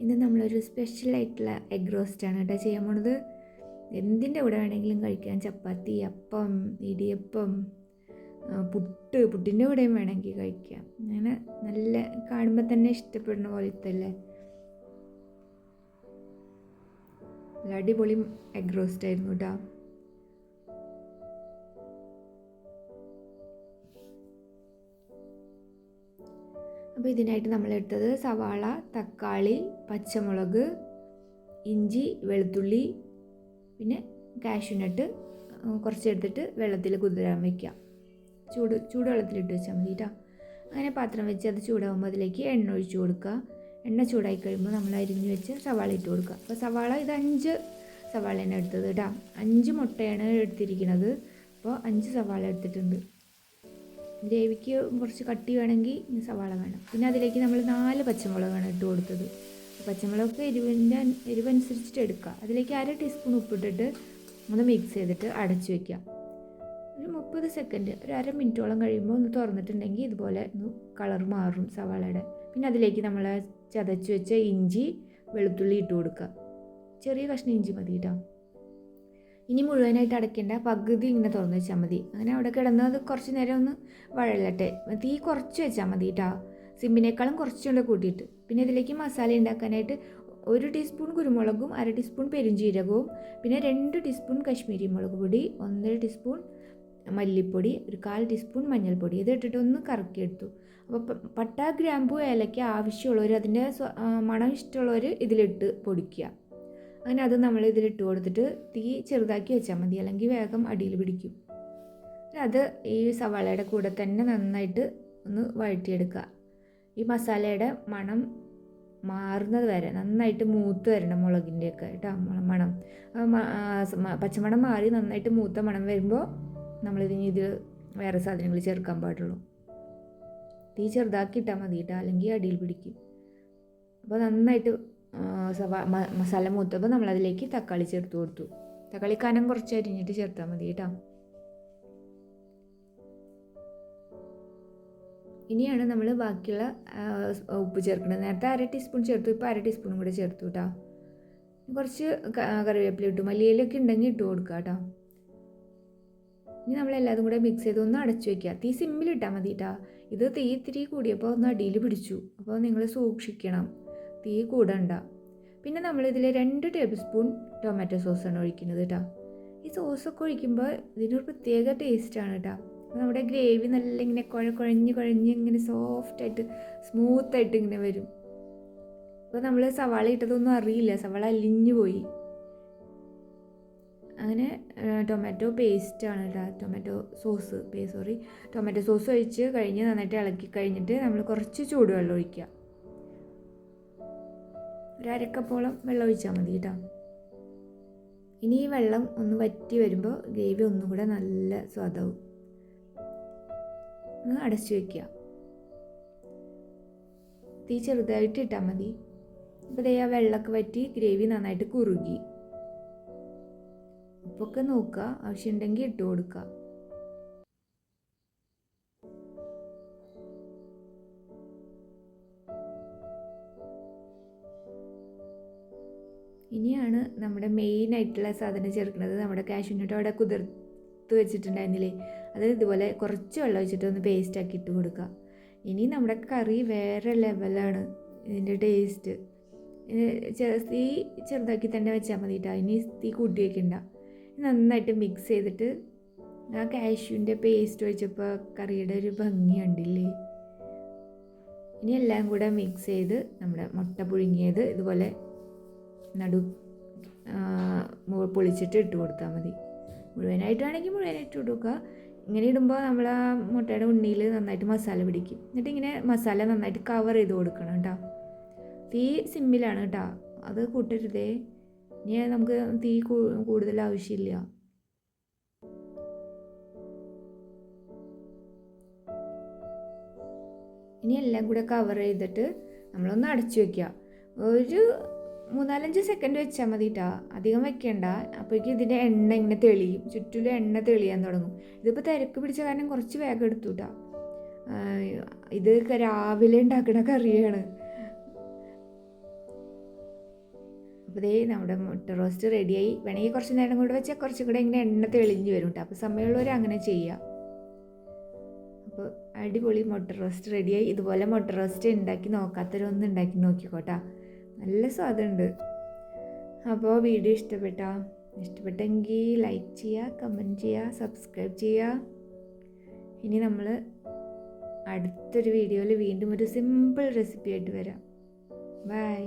ഇന്ന് നമ്മളൊരു സ്പെഷ്യലായിട്ടുള്ള എഗ് റോസ്റ്റാണ് കേട്ടോ ചെയ്യാൻ പോണത്. എന്തിൻ്റെ കൂടെ വേണമെങ്കിലും കഴിക്കാം. ചപ്പാത്തി, അപ്പം, ഇടിയപ്പം, പുട്ടിൻ്റെ കൂടെയും വേണമെങ്കിൽ കഴിക്കാം. അങ്ങനെ നല്ല കാണുമ്പോൾ തന്നെ ഇഷ്ടപ്പെടുന്ന പോലത്തെ അല്ലേ. നല്ല അടിപൊളി എഗ് റോസ്റ്റ് ആയിരുന്നു കേട്ടോ. അപ്പോൾ ഇതിനായിട്ട് നമ്മളെടുത്തത് സവാള, തക്കാളി, പച്ചമുളക്, ഇഞ്ചി, വെളുത്തുള്ളി, പിന്നെ കാഷ്യൂനട്ട് കുറച്ചെടുത്തിട്ട് വെള്ളത്തിൽ കുതിരാൻ വയ്ക്കാം. ചൂടുവെള്ളത്തിലിട്ട് വെച്ചാൽ മതി കേട്ടോ. അങ്ങനെ പാത്രം വെച്ച് അത് ചൂടാകുമ്പോൾ അതിലേക്ക് എണ്ണ ഒഴിച്ച് കൊടുക്കുക. എണ്ണ ചൂടായി കഴിയുമ്പോൾ നമ്മൾ അരിഞ്ഞ് വെച്ച് സവാള ഇട്ട് കൊടുക്കുക. അപ്പോൾ സവാള ഇത് 5 സവാളയാണ് എടുത്തത് കേട്ടോ. 5 മുട്ടയാണ് എടുത്തിരിക്കുന്നത്. അപ്പോൾ 5 സവാള എടുത്തിട്ടുണ്ട്. ഗ്രേവിക്ക് കുറച്ച് കട്ടി വേണമെങ്കിൽ സവാള വേണം. പിന്നെ അതിലേക്ക് നമ്മൾ 4 പച്ചമുളകാണ് ഇട്ട് കൊടുത്തത്. പച്ചമുളകൊക്കെ എരിവനുസരിച്ചിട്ട് എടുക്കുക. അതിലേക്ക് 1/2 ടീസ്പൂൺ ഉപ്പിട്ടിട്ട് ഒന്ന് മിക്സ് ചെയ്തിട്ട് അടച്ചു വയ്ക്കുക. ഒരു 30 സെക്കൻഡ്, ഒരു 1/2 മിനിറ്റോളം കഴിയുമ്പോൾ ഒന്ന് തുറന്നിട്ടുണ്ടെങ്കിൽ ഇതുപോലെ ഒന്ന് കളർ മാറും സവാളയുടെ. പിന്നെ അതിലേക്ക് നമ്മൾ ചതച്ച് വെച്ച ഇഞ്ചി, വെളുത്തുള്ളി ഇട്ട് കൊടുക്കുക. ചെറിയ കഷ്ണം ഇഞ്ചി മതി കേട്ടോ. ഇനി മുഴുവനായിട്ട് അടയ്ക്കേണ്ട, പകുതി ഇങ്ങനെ തുറന്ന് വെച്ചാൽ മതി. അങ്ങനെ അവിടെ കിടന്ന് അത് കുറച്ച് നേരം ഒന്ന് വഴലട്ടെ. തീ കുറച്ച് വെച്ചാൽ മതി കേട്ടോ, സിമ്മിനേക്കാളും കുറച്ചുകൊണ്ട് കൂട്ടിയിട്ട്. പിന്നെ ഇതിലേക്ക് മസാല ഉണ്ടാക്കാനായിട്ട് 1 ടീസ്പൂൺ കുരുമുളകും 1/2 ടീസ്പൂൺ പെരുംജീരകവും പിന്നെ 2 ടീസ്പൂൺ കശ്മീരി മുളക് പൊടി, 1 ടീസ്പൂൺ മല്ലിപ്പൊടി, 1/4 ടീസ്പൂൺ മഞ്ഞൾപ്പൊടി ഇത് ഇട്ടിട്ട് ഒന്ന് കറക്കിയെടുത്തു. അപ്പോൾ പട്ട, ഗ്രാമ്പു, ഏലയ്ക്ക ആവശ്യമുള്ളവർ, അതിൻ്റെ മണം ഇഷ്ടമുള്ളവർ ഇതിലിട്ട് പൊടിക്കുക. അങ്ങനെ അത് നമ്മൾ ഇതിലിട്ട് കൊടുത്തിട്ട് തീ ചെറുതാക്കി വെച്ചാൽ മതി, അല്ലെങ്കിൽ വേഗം അടിയിൽ പിടിക്കും. അത് ഈ സവാളയുടെ കൂടെ തന്നെ നന്നായിട്ട് ഒന്ന് വഴറ്റിയെടുക്കുക. ഈ മസാലയുടെ മണം മാറുന്നത് വരെ നന്നായിട്ട് മൂത്ത് വരണം, മുളകിൻ്റെയൊക്കെ കേട്ടോ മണം. പച്ചമണം മാറി നന്നായിട്ട് മൂത്ത മണം വരുമ്പോൾ നമ്മളിതിന് ഇത് വേറെ സാധനങ്ങൾ ചേർക്കാൻ പാടുള്ളൂ. തീ ചെറുതാക്കി ഇട്ടാൽ മതി കേട്ടോ, അല്ലെങ്കിൽ അടിയിൽ പിടിക്കും. അപ്പോൾ നന്നായിട്ട് മസാല മൂത്തപ്പോൾ നമ്മളതിലേക്ക് തക്കാളി ചേർത്ത് കൊടുത്തു. തക്കാളി കനം കുറച്ച് അരിഞ്ഞിട്ട് ചേർത്താൽ മതി കേട്ടോ. ഇനിയാണ് നമ്മൾ ബാക്കിയുള്ള ഉപ്പ് ചേർക്കുന്നത്. നേരത്തെ 1/2 ടീസ്പൂൺ ചേർത്തു, ഇപ്പോൾ 1/2 ടീസ്പൂണും കൂടെ ചേർത്തു കേട്ടോ. കുറച്ച് കറിവേപ്പില ഇട്ടു, മല്ലിയിലൊക്കെ ഉണ്ടെങ്കിൽ ഇട്ട് കൊടുക്കുക കേട്ടോ. ഇനി നമ്മളെല്ലാതും കൂടെ മിക്സ് ചെയ്ത് ഒന്ന് അടച്ചു വയ്ക്കുക. തീ സിമ്മിലിട്ടാൽ മതി കേട്ടോ. ഇത് തീ ഇത്തിരി കൂടിയപ്പോൾ ഒന്ന് അടിയിൽ പിടിച്ചു, അപ്പോൾ നിങ്ങൾ സൂക്ഷിക്കണം, തീ കൂടണ്ട. പിന്നെ നമ്മളിതിൽ 2 ടേബിൾ സ്പൂൺ ടൊമാറ്റോ സോസാണ് ഒഴിക്കുന്നത് കേട്ടോ. ഈ സോസൊക്കെ ഒഴിക്കുമ്പോൾ ഇതിനൊരു പ്രത്യേക ടേസ്റ്റാണ് കേട്ടോ. നമ്മുടെ ഗ്രേവി നല്ല ഇങ്ങനെ കുഴഞ്ഞ് ഇങ്ങനെ സോഫ്റ്റായിട്ട് സ്മൂത്തായിട്ട് ഇങ്ങനെ വരും. അപ്പോൾ നമ്മൾ സവാള ഇട്ടതൊന്നും അറിയില്ല, സവാള അലിഞ്ഞു പോയി. അങ്ങനെ ടൊമാറ്റോ പേസ്റ്റാണ് കേട്ടോ, ടൊമാറ്റോ സോസ് ഒഴിച്ച് കഴിഞ്ഞ് നന്നായിട്ട് ഇളക്കി കഴിഞ്ഞിട്ട് നമ്മൾ കുറച്ച് ചൂടുവെള്ളം ഒഴിക്കുക. 1/2 കപ്പോളം വെള്ളം ഒഴിച്ചാൽ മതി കേട്ടോ. ഇനി ഈ വെള്ളം ഒന്ന് വറ്റി വരുമ്പോൾ ഗ്രേവി ഒന്നും കൂടെ നല്ല സ്വാദാവും. ഒന്ന് അടച്ചു വയ്ക്കുക. തീ ചെറുതായിട്ട് ഇട്ടാൽ മതി. ഇപ്പോൾ ആ വെള്ളമൊക്കെ വറ്റി ഗ്രേവി നന്നായിട്ട് കുറുകി. ഉപ്പൊക്കെ നോക്കുക, ആവശ്യമുണ്ടെങ്കിൽ ഇട്ട് കൊടുക്കുക. ഇനിയാണ് നമ്മുടെ മെയിനായിട്ടുള്ള സാധനം ചേർക്കുന്നത്. നമ്മുടെ കാഷ്യൂനട്ട് അവിടെ കുതിർത്ത് വെച്ചിട്ടുണ്ടായിരുന്നില്ലേ, അത് ഇതുപോലെ കുറച്ച് വെള്ളം ഒഴിച്ചിട്ട് ഒന്ന് പേസ്റ്റാക്കി ഇട്ട് കൊടുക്കുക. ഇനി നമ്മുടെ കറി വേറെ ലെവലാണ്, ഇതിൻ്റെ ടേസ്റ്റ്. തീ ചെറുതാക്കി തന്നെ വെച്ചാൽ മതി കേട്ടോ, ഇനി തീ കൂട്ടി വയ്ക്കണ്ട. നന്നായിട്ട് മിക്സ് ചെയ്തിട്ട് ആ കാഷ്യൂവിൻ്റെ പേസ്റ്റ് ഒഴിച്ചപ്പോൾ കറിയുടെ ഒരു ഭംഗി കണ്ടില്ലേ. ഇനി എല്ലാം കൂടെ മിക്സ് ചെയ്ത് നമ്മുടെ മുട്ട പുഴുങ്ങിയത് ഇതുപോലെ പൊളിച്ചിട്ട് ഇട്ട് കൊടുത്താൽ മതി. മുഴുവനായിട്ട് വേണമെങ്കിൽ മുഴുവനായിട്ട് ഇട്ട് കൊടുക്കുക. ഇങ്ങനെ ഇടുമ്പോൾ നമ്മൾ ആ മുട്ടയുടെ ഉണ്ണിയിൽ നന്നായിട്ട് മസാല പിടിക്കും. എന്നിട്ട് ഇങ്ങനെ മസാല നന്നായിട്ട് കവർ ചെയ്ത് കൊടുക്കണം കേട്ടോ. തീ സിമ്മിലാണ് കേട്ടോ, അത് കൂട്ടരുതേ. ഇനി നമുക്ക് തീ കൂടുതൽ ആവശ്യമില്ല. ഇനി എല്ലാം കൂടെ കവർ ചെയ്തിട്ട് നമ്മളൊന്ന് അടച്ചു വയ്ക്കുക. ഒരു 3-4 സെക്കൻഡ് വെച്ചാൽ മതി കേട്ടോ, അധികം വെക്കണ്ട. അപ്പോഴേക്കും ഇതിൻ്റെ എണ്ണ ഇങ്ങനെ തെളിയും, ചുറ്റിലും എണ്ണ തെളിയാൻ തുടങ്ങും. ഇതിപ്പോൾ തിരക്ക് പിടിച്ച കാരണം കുറച്ച് വേഗം എടുത്തു കേട്ടോ. ഇത് രാവിലെ ഉണ്ടാക്കുന്ന കറിയാണ്. അപ്പോൾ ഇതേ നമ്മുടെ മുട്ട റോസ്റ്റ് റെഡിയായി. വേണമെങ്കിൽ കുറച്ച് നേരം കൂടെ വെച്ചാൽ കുറച്ചും കൂടെ ഇങ്ങനെ എണ്ണ തെളിഞ്ഞ് വരും കേട്ടോ. അപ്പോൾ സമയമുള്ളവർ അങ്ങനെ ചെയ്യുക. അപ്പോൾ അടിപൊളി മുട്ട റോസ്റ്റ് റെഡിയായി. ഇതുപോലെ മുട്ട റോസ്റ്റ് ഉണ്ടാക്കി നോക്കാത്തവരൊന്നും ഉണ്ടാക്കി നോക്കിക്കോട്ടാ, നല്ല സ്വാദുണ്ട്. അപ്പോൾ വീഡിയോ ഇഷ്ടപ്പെട്ടെങ്കിൽ ലൈക്ക് ചെയ്യുക, കമൻറ്റ് ചെയ്യുക, സബ്സ്ക്രൈബ് ചെയ്യുക. ഇനി നമ്മൾ അടുത്തൊരു വീഡിയോയിൽ വീണ്ടും ഒരു സിമ്പിൾ റെസിപ്പി ആയിട്ട് വരാം. ബൈ.